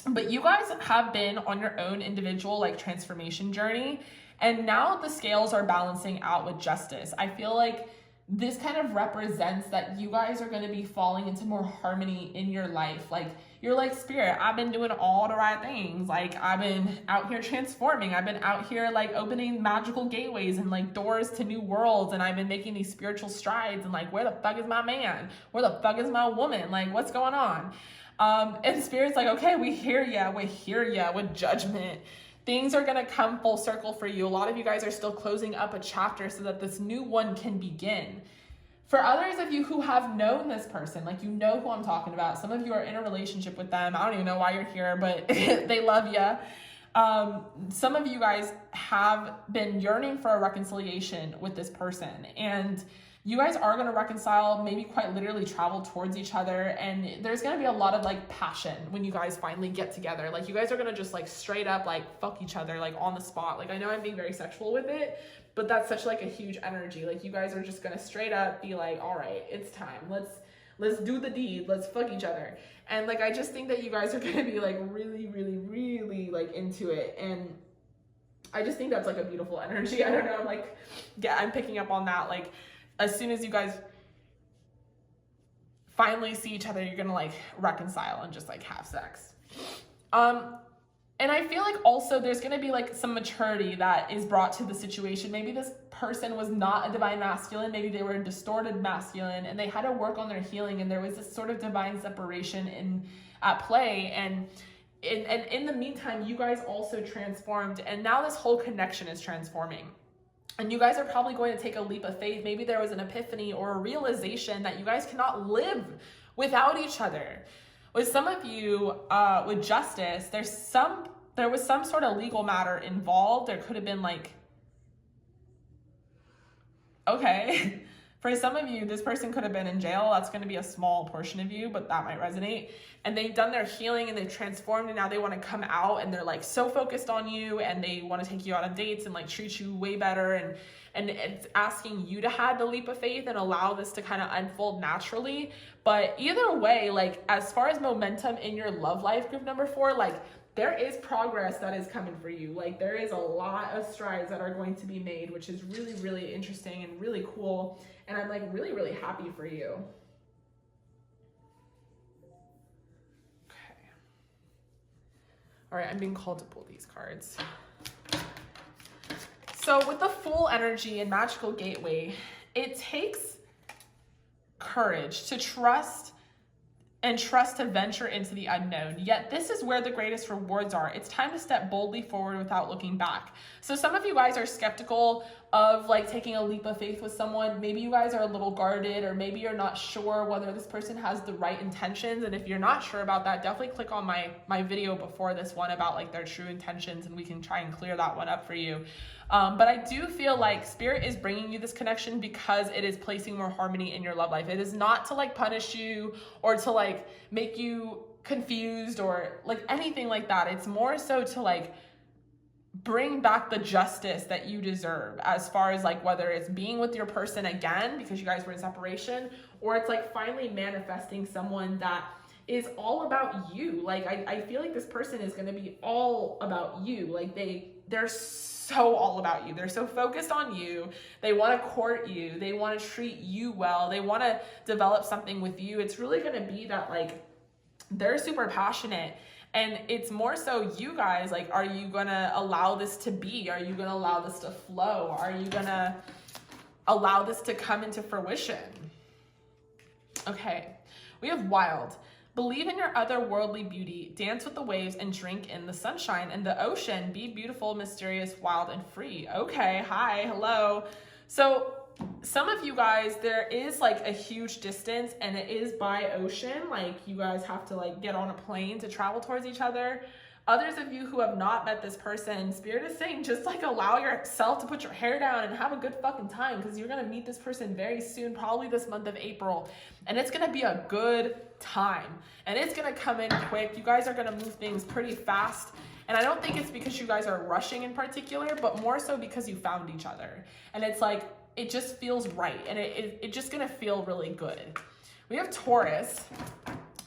But you guys have been on your own individual like transformation journey. And now the scales are balancing out with justice. I feel like this kind of represents that you guys are going to be falling into more harmony in your life. Like you're like, Spirit, I've been doing all the right things. Like I've been out here transforming. I've been out here like opening magical gateways and like doors to new worlds. And I've been making these spiritual strides. And like, where the fuck is my man? Where the fuck is my woman? Like what's going on? And Spirit's like, okay, we hear ya with judgment. Things are going to come full circle for you. A lot of you guys are still closing up a chapter so that this new one can begin. For others of you who have known this person, like you know who I'm talking about. Some of you are in a relationship with them. I don't even know why you're here, but they love you. Some of you guys have been yearning for a reconciliation with this person. And you guys are going to reconcile, maybe quite literally travel towards each other. And there's going to be a lot of like passion when you guys finally get together. Like you guys are going to just like straight up like fuck each other like on the spot. Like I know I'm being very sexual with it, but that's such like a huge energy. Like you guys are just going to straight up be like, all right, it's time. Let's do the deed. Let's fuck each other. And like, I just think that you guys are going to be like really, really, really like into it. And I just think that's like a beautiful energy. I don't know. Like, yeah, I'm picking up on that. Like, as soon as you guys finally see each other, you're going to like reconcile and just like have sex. And I feel like also there's going to be like some maturity that is brought to the situation. Maybe this person was not a divine masculine. Maybe they were a distorted masculine and they had to work on their healing. And there was this sort of divine separation at play. And in the meantime, you guys also transformed. And now this whole connection is transforming. And you guys are probably going to take a leap of faith. Maybe there was an epiphany or a realization that you guys cannot live without each other. With some of you, with justice, there was some sort of legal matter involved. There could have been like, okay, for some of you, this person could have been in jail. That's going to be a small portion of you, but that might resonate. And they've done their healing and they've transformed, and now they want to come out and they're like so focused on you and they want to take you out on dates and like treat you way better. And it's asking you to have the leap of faith and allow this to kind of unfold naturally. But either way, like as far as momentum in your love life, group number 4, like there is progress that is coming for you. Like there is a lot of strides that are going to be made, which is really, really interesting and really cool. And I'm like really, really happy for you. Okay. All right, I'm being called to pull these cards. So with the Fool energy and Magical Gateway, it takes courage to trust to venture into the unknown. Yet this is where the greatest rewards are. It's time to step boldly forward without looking back. So some of you guys are skeptical of like taking a leap of faith with someone. Maybe you guys are a little guarded, or maybe you're not sure whether this person has the right intentions. And if you're not sure about that, definitely click on my video before this one about like their true intentions, and we can try and clear that one up for you. But I do feel like Spirit is bringing you this connection because it is placing more harmony in your love life. It is not to like punish you or to like make you confused or like anything like that. It's more so to like bring back the justice that you deserve, as far as like whether it's being with your person again because you guys were in separation, or it's like finally manifesting someone that is all about you. Like I feel like this person is going to be all about you. Like they're so all about you. They're so focused on you. They want to court you. They want to treat you well. They want to develop something with you. It's really going to be that like they're super passionate. And it's more so you guys, like, are you going to allow this to be? Are you going to allow this to flow? Are you going to allow this to come into fruition? Okay, we have Wild. Believe in your otherworldly beauty, dance with the waves, and drink in the sunshine and the ocean. Be beautiful, mysterious, wild, and free. Okay, hi, hello. So some of you guys, there is like a huge distance and it is by ocean. Like you guys have to like get on a plane to travel towards each other. Others of you who have not met this person, Spirit is saying just like allow yourself to put your hair down and have a good fucking time, because you're going to meet this person very soon, probably this month of April, and it's going to be a good time and it's going to come in quick. You guys are going to move things pretty fast. And I don't think it's because you guys are rushing in particular, but more so because you found each other. And it's like, it just feels right. And it's just going to feel really good. We have Taurus.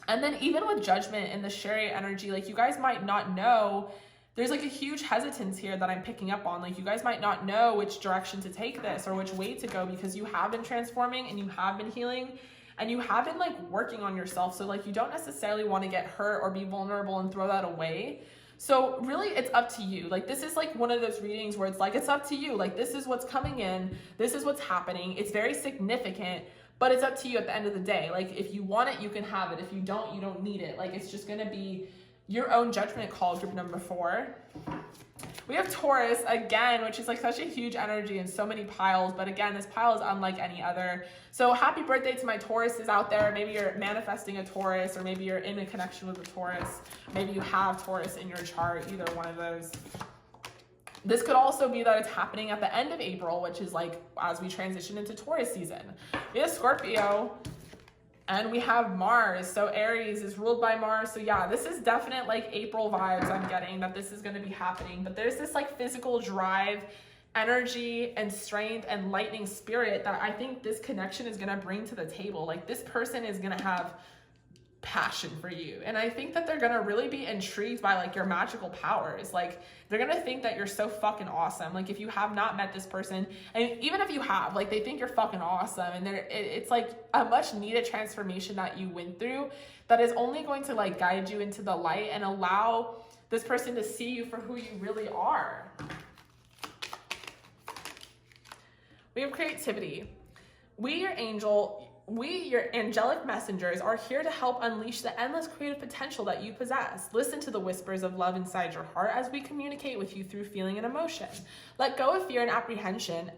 And then even with Judgment and the Sherry energy, like you guys might not know, there's like a huge hesitance here that I'm picking up on. Like you guys might not know which direction to take this or which way to go, because you have been transforming and you have been healing and you have been like working on yourself. So like you don't necessarily want to get hurt or be vulnerable and throw that away. So really it's up to you. Like this is like one of those readings where it's like, it's up to you. Like this is what's coming in. This is what's happening. It's very significant, but it's up to you at the end of the day. Like if you want it, you can have it. If you don't need it. Like it's just going to be your own judgment call, group number 4. We have Taurus again, which is like such a huge energy and so many piles. But again, this pile is unlike any other. So happy birthday to my Tauruses out there. Maybe you're manifesting a Taurus, or maybe you're in a connection with a Taurus. Maybe you have Taurus in your chart, either one of those. This could also be that it's happening at the end of April, which is like as we transition into Taurus season. We have Scorpio and we have Mars. So Aries is ruled by Mars. So yeah, this is definite like April vibes I'm getting that this is going to be happening. But there's this like physical drive, energy and strength and lightning spirit that I think this connection is going to bring to the table. Like this person is going to have passion for you, and I think that they're gonna really be intrigued by like your magical powers. Like they're gonna think that you're so fucking awesome. Like if you have not met this person, and even if you have, like they think you're fucking awesome, and it's like a much needed transformation that you went through that is only going to like guide you into the light and allow this person to see you for who you really are. We have creativity. We, your angelic messengers, are here to help unleash the endless creative potential that you possess. Listen to the whispers of love inside your heart as we communicate with you through feeling and emotion. Let go of fear and apprehension.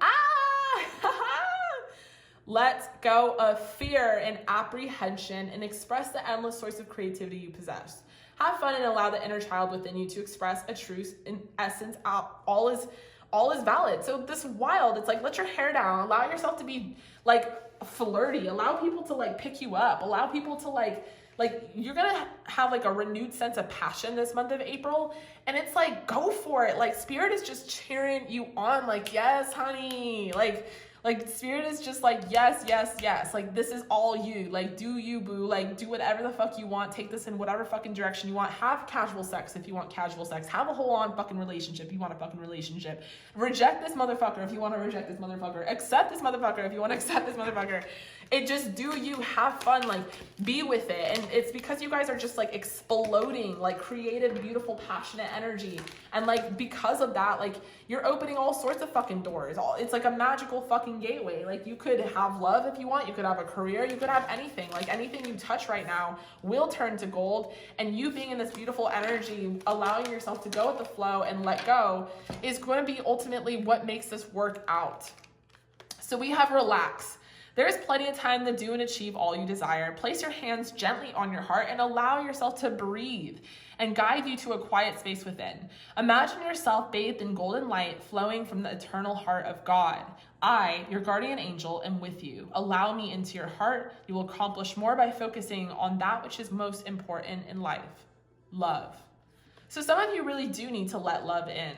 Let go of fear and apprehension and express the endless source of creativity you possess. Have fun and allow the inner child within you to express a truth. In essence, all is valid. So this wild, it's like, let your hair down, allow yourself to be like flirty, allow people to like pick you up, allow people to like you're gonna have like a renewed sense of passion this month of April, and it's like, go for it. Like spirit is just cheering you on, like, yes honey, like spirit is just like, yes, yes, yes, like this is all you, like do you boo, like do whatever the fuck you want, take this in whatever fucking direction you want, have casual sex if you want casual sex, have a whole on fucking relationship if you want a fucking relationship, reject this motherfucker if you want to reject this motherfucker, accept this motherfucker if you want to accept this motherfucker. It just do you, have fun, like be with it. And it's because you guys are just like exploding like creative, beautiful, passionate energy, and like because of that, like you're opening all sorts of fucking doors. It's like a magical fucking gateway. Like you could have love if you want, you could have a career, you could have anything. Like anything you touch right now will turn to gold, and you being in this beautiful energy, allowing yourself to go with the flow and let go, is going to be ultimately what makes this work out. So we have relax. There is plenty of time to do and achieve all you desire. Place your hands gently on your heart and allow yourself to breathe and guide you to a quiet space within. Imagine yourself bathed in golden light flowing from the eternal heart of God. I, your guardian angel, am with you. Allow me into your heart. You will accomplish more by focusing on that which is most important in life: love. So some of you really do need to let love in.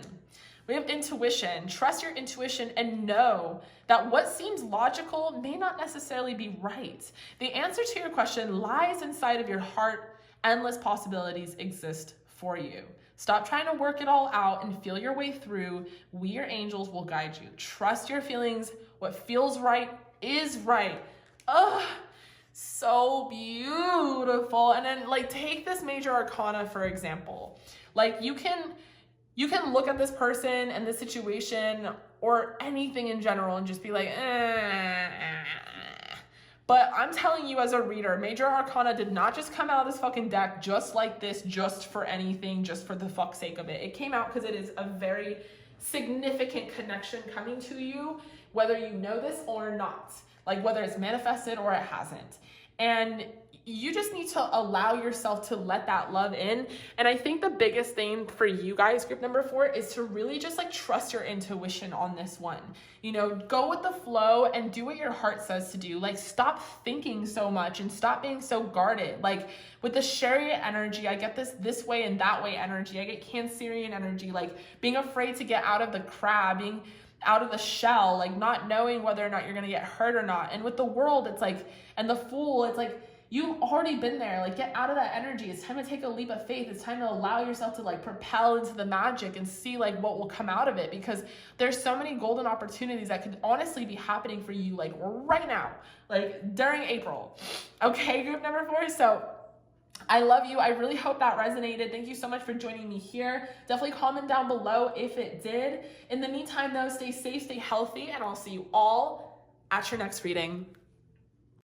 We have intuition. Trust your intuition and know that what seems logical may not necessarily be right. The answer to your question lies inside of your heart. Endless possibilities exist for you. Stop trying to work it all out and feel your way through. We, your angels, will guide you. Trust your feelings. What feels right is right. Ugh, so beautiful. And then like take this major arcana, for example. Like you can look at this person and this situation or anything in general and just be like, But I'm telling you as a reader, Major Arcana did not just come out of this fucking deck just like this, just for anything, just for the fuck's sake of it. It came out because it is a very significant connection coming to you, whether you know this or not. Like whether it's manifested or it hasn't. And you just need to allow yourself to let that love in. And I think the biggest thing for you guys, group number 4, is to really just like trust your intuition on this one. You know, go with the flow and do what your heart says to do. Like stop thinking so much and stop being so guarded. Like with the chariot energy, I get this way and that way energy. I get Cancerian energy, like being afraid to get out of the crab, being out of the shell, like not knowing whether or not you're going to get hurt or not. And with the world, it's like, and the Fool, it's like, you've already been there. Like get out of that energy. It's time to take a leap of faith. It's time to allow yourself to like propel into the magic and see like what will come out of it, because there's so many golden opportunities that could honestly be happening for you like right now, like during April. Okay, group number 4. So I love you. I really hope that resonated. Thank you so much for joining me here. Definitely comment down below if it did. In the meantime though, stay safe, stay healthy, and I'll see you all at your next reading.